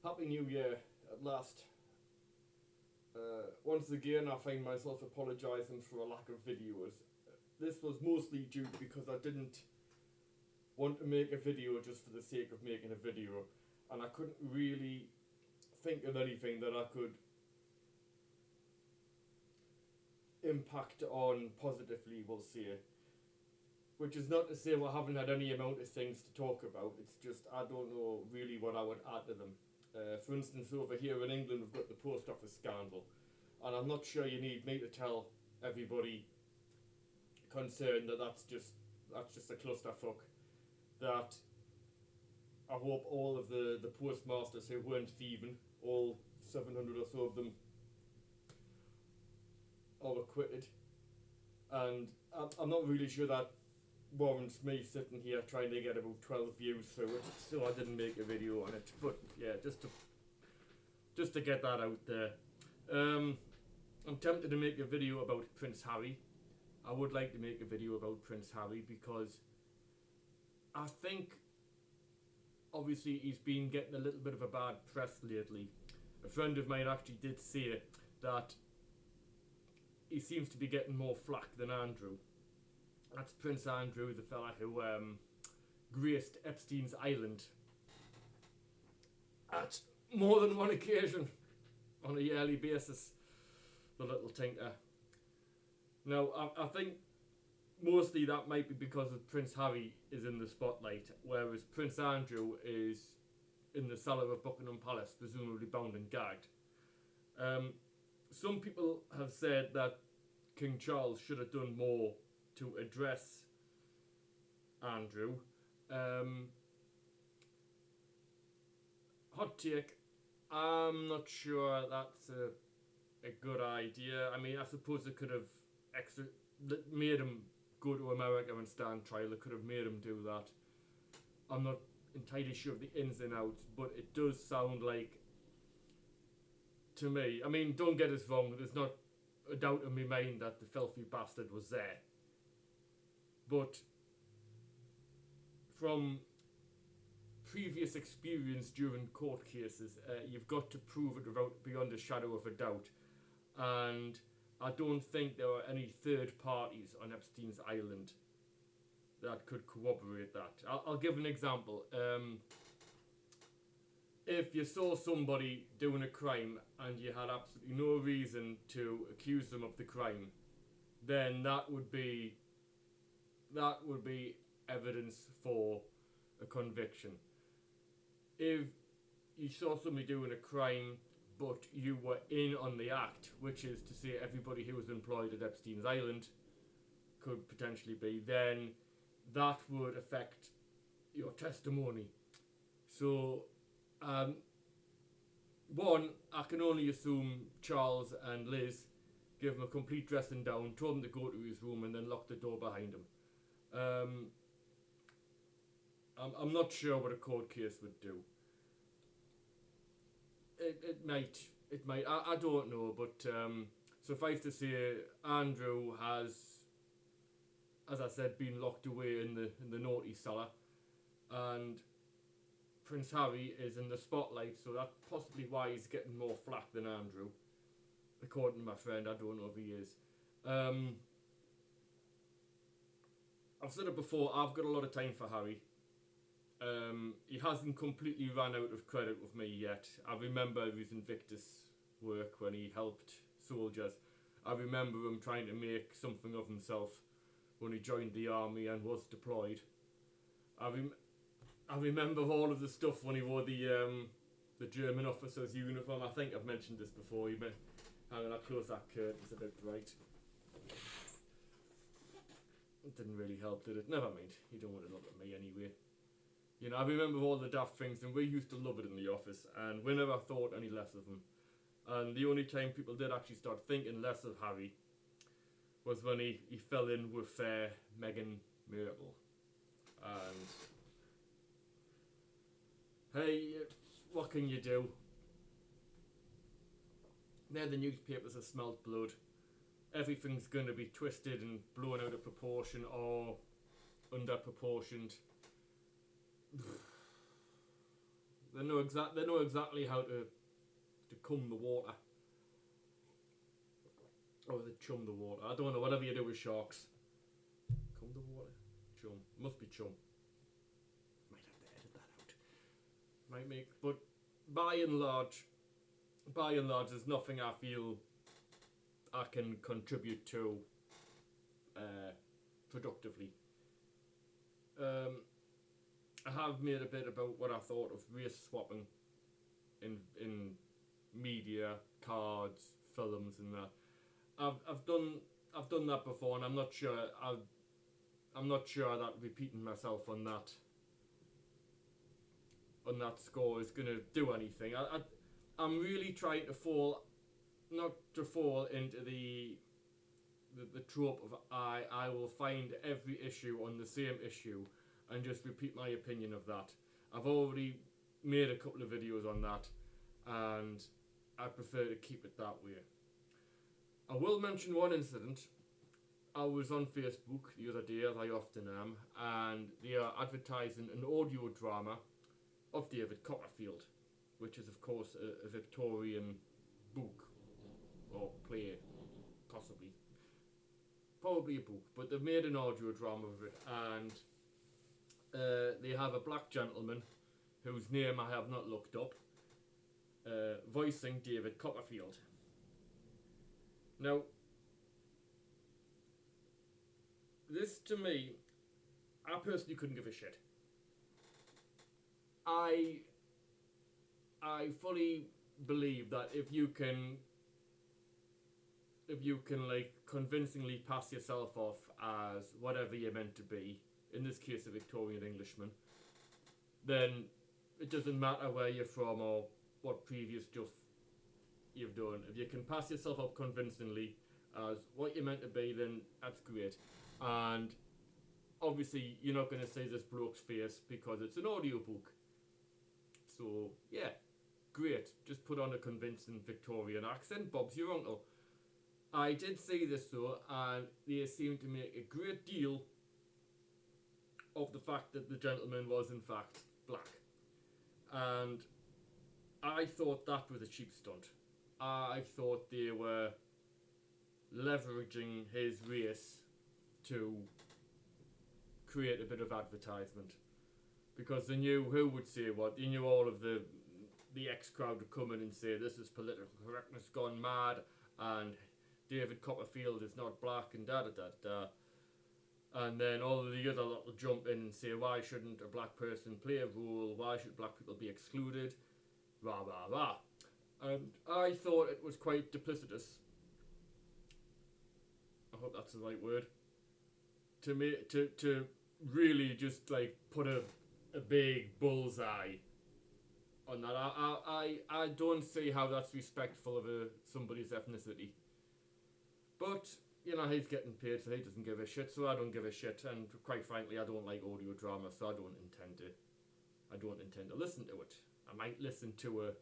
Happy New Year at last. Once again, I find myself apologising for a lack of videos. This was mostly due because I didn't want to make a video just for the sake of making a video, and I couldn't really think of anything that I could impact on positively, we'll say. Which is not to say we haven't had any amount of things to talk about, it's just I don't know really what I would add to them. For instance, over here in England we've got the post office scandal, and I'm not sure you need me to tell everybody concerned that that's just a clusterfuck. That I hope all of the postmasters who weren't thieving, all 700 or so of them, are acquitted. And I'm not really sure that warrants me sitting here trying to get about 12 views through it, so I didn't make a video on it. But yeah, just to get that out there. I'm tempted to make a video about Prince Harry. I would like to make a video about Prince Harry because I think obviously he's been getting a little bit of a bad press lately. A friend of mine actually did say that he seems to be getting more flack than Andrew. That's Prince Andrew, the fella who graced Epstein's Island at more than one occasion on a yearly basis. The little tinker. Now, I think mostly that might be because of Prince Harry is in the spotlight, whereas Prince Andrew is in the cellar of Buckingham Palace, presumably bound and gagged. Some people have said that King Charles should have done more to address Andrew. Hot take, I'm not sure that's a good idea. I mean, I suppose it could have made him go to America and stand trial. It could have made him do that. I'm not entirely sure of the ins and outs, but it does sound like, to me, I mean, don't get us wrong, there's not a doubt in my mind that the filthy bastard was there. But from previous experience during court cases, you've got to prove it beyond a shadow of a doubt. And I don't think there are any third parties on Epstein's Island that could corroborate that. I'll give an example. If you saw somebody doing a crime and you had absolutely no reason to accuse them of the crime, then that would be evidence for a conviction. If you saw somebody doing a crime but you were in on the act, which is to say everybody who was employed at Epstein's Island could potentially be, then that would affect your testimony. So, one, I can only assume Charles and Liz gave him a complete dressing down, told him to go to his room and then locked the door behind him. I'm not sure what a court case would do. It might. I don't know, but suffice to say, Andrew has, as I said, been locked away in the naughty cellar, and Prince Harry is in the spotlight, so that's possibly why he's getting more flack than Andrew, according to my friend. I don't know if he is. I've said it before, I've got a lot of time for Harry. He hasn't completely run out of credit with me yet. I remember his Invictus work when he helped soldiers. I remember him trying to make something of himself when he joined the army and was deployed. I remember all of the stuff when he wore the German officer's uniform. I think I've mentioned this before. Hang on, I'll close that curtain, it's a bit bright. It didn't really help, did it? Never mind, you don't want to look at me anyway. You know, I remember all the daft things, and we used to love it in the office, and we never thought any less of him. And the only time people did actually start thinking less of Harry was when he fell in with Meghan Markle. And hey, what can you do? Now the newspapers have smelt blood. Everything's going to be twisted and blown out of proportion or under proportioned. They know exactly how to cum the water. Or they chum the water. I don't know, whatever you do with sharks. Cum the water? Chum. Must be chum. Might have to edit that out. Might make, but by and large, there's nothing I feel I can contribute to productively. I have made a bit about what I thought of race swapping in media, cards, films, and that. I've done that before, and I'm not sure that repeating myself on that score is gonna do anything. I'm really trying to not to fall into the trope of I will find every issue on the same issue and just repeat my opinion of that. I've already made a couple of videos on that, and I prefer to keep it that way. I will mention one incident. I was on Facebook the other day, as I often am, and they are advertising an audio drama of David Copperfield, which is of course a Victorian book or play, possibly. Probably a book, but they've made an audio drama of it, and they have a black gentleman whose name I have not looked up, voicing David Copperfield. Now, this to me, I personally couldn't give a shit. I fully believe that if you can like convincingly pass yourself off as whatever you're meant to be, in this case a Victorian Englishman, then it doesn't matter where you're from or what previous stuff you've done. If you can pass yourself up convincingly as what you're meant to be, then that's great. And obviously you're not going to see this bloke's face because it's an audiobook. So yeah, great. Just put on a convincing Victorian accent. Bob's your uncle. I did see this though, and they seemed to make a great deal of the fact that the gentleman was in fact black. And I thought that was a cheap stunt. I thought they were leveraging his race to create a bit of advertisement, because they knew who would say what. They knew all of the ex-crowd would come in and say this is political correctness gone mad, and David Copperfield is not black, and da da da da. And then all of the other lot will jump in and say, why shouldn't a black person play a role? Why should black people be excluded? Rah rah rah. And I thought it was quite duplicitous. I hope that's the right word. To really just like put a big bullseye on that. I don't see how that's respectful of somebody's ethnicity. But you know, he's getting paid, so he doesn't give a shit. So I don't give a shit, and quite frankly, I don't like audio drama, so I don't intend to listen to it. I might listen to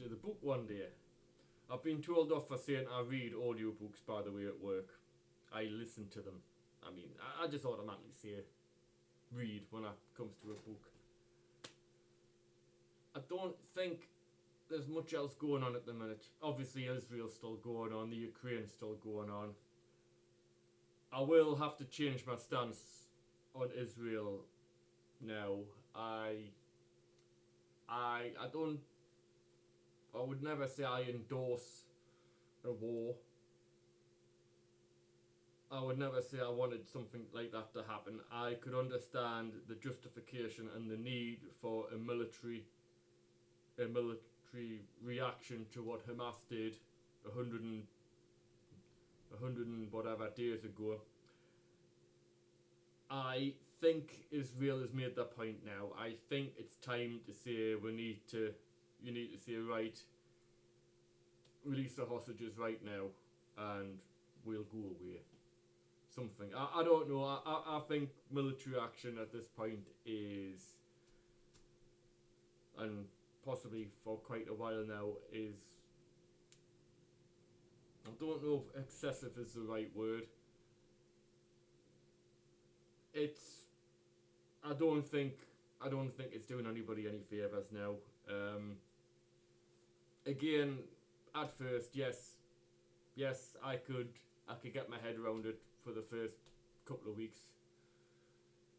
the book one day. I've been told off for saying I read audiobooks, by the way, at work. I listen to them. I mean, I just automatically say read when it comes to a book. I don't think there's much else going on at the minute. Obviously, Israel's still going on, the Ukraine's still going on. I will have to change my stance on Israel now. I would never say I endorse a war. I would never say I wanted something like that to happen. I could understand the justification and the need for a military reaction to what Hamas did 100 and whatever days ago. I think Israel has made that point now. I think it's time to say you need to say, right, release the hostages right now and we'll go away. Something. I don't know. I think military action at this point is, and possibly for quite a while now, is, I don't know if excessive is the right word. I don't think I don't think it's doing anybody any favours now. Again, at first, yes, I could get my head around it for the first couple of weeks.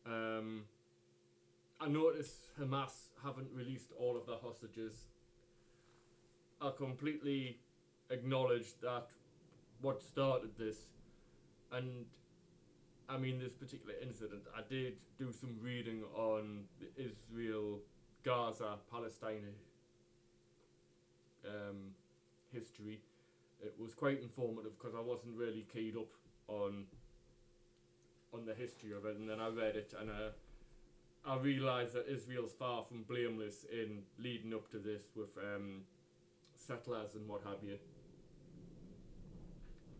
I noticed Hamas haven't released all of their hostages. I completely acknowledge that what started this, and I mean this particular incident, I did do some reading on the Israel, Gaza, Palestine history. It was quite informative because I wasn't really keyed up on the history of it, and then I read it, and I realised that Israel's far from blameless in leading up to this with settlers and what have you.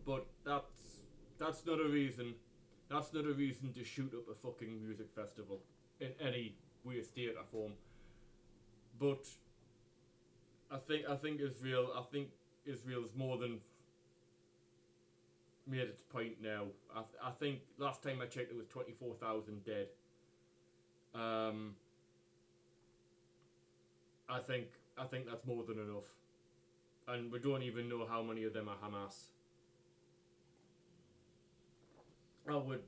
But that's not a reason. That's not a reason to shoot up a fucking music festival in any way, state, or form. But I think Israel's more than made its point now. I think last time I checked, it was 24,000 dead. I think that's more than enough, and we don't even know how many of them are Hamas. I would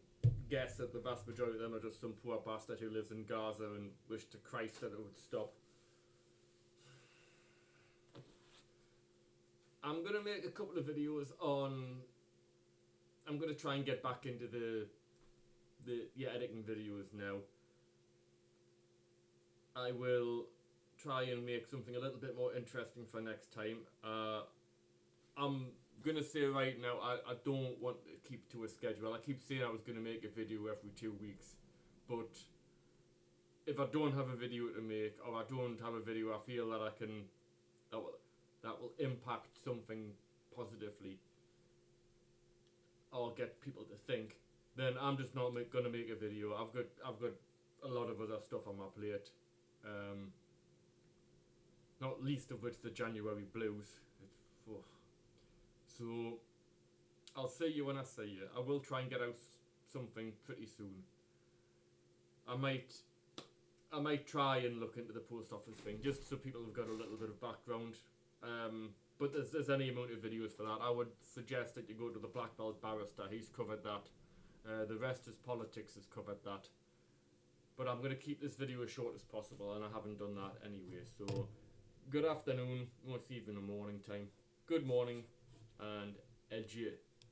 guess that the vast majority of them are just some poor bastard who lives in Gaza and wish to Christ that it would stop. I'm gonna make a couple of videos on. I'm gonna try and get back into the editing videos now. I will try and make something a little bit more interesting for next time. I'm gonna say right now, I don't want to keep to a schedule. I keep saying I was gonna make a video every 2 weeks, but if I don't have a video to make, or I don't have a video I feel that that will impact something positively or get people to think, then I'm just not gonna make a video. I've got a lot of other stuff on my plate. Not least of which the January blues. So I'll see you when I see you. I will try and get out something pretty soon. I might try and look into the post office thing just so people have got a little bit of background. But there's any amount of videos for that. I would suggest that you go to the Black Belt Barrister. He's covered that. The Rest is Politics has covered that. But I'm going to keep this video as short as possible, and I haven't done that anyway. So, good afternoon, or it's even a morning time. Good morning, and adieu.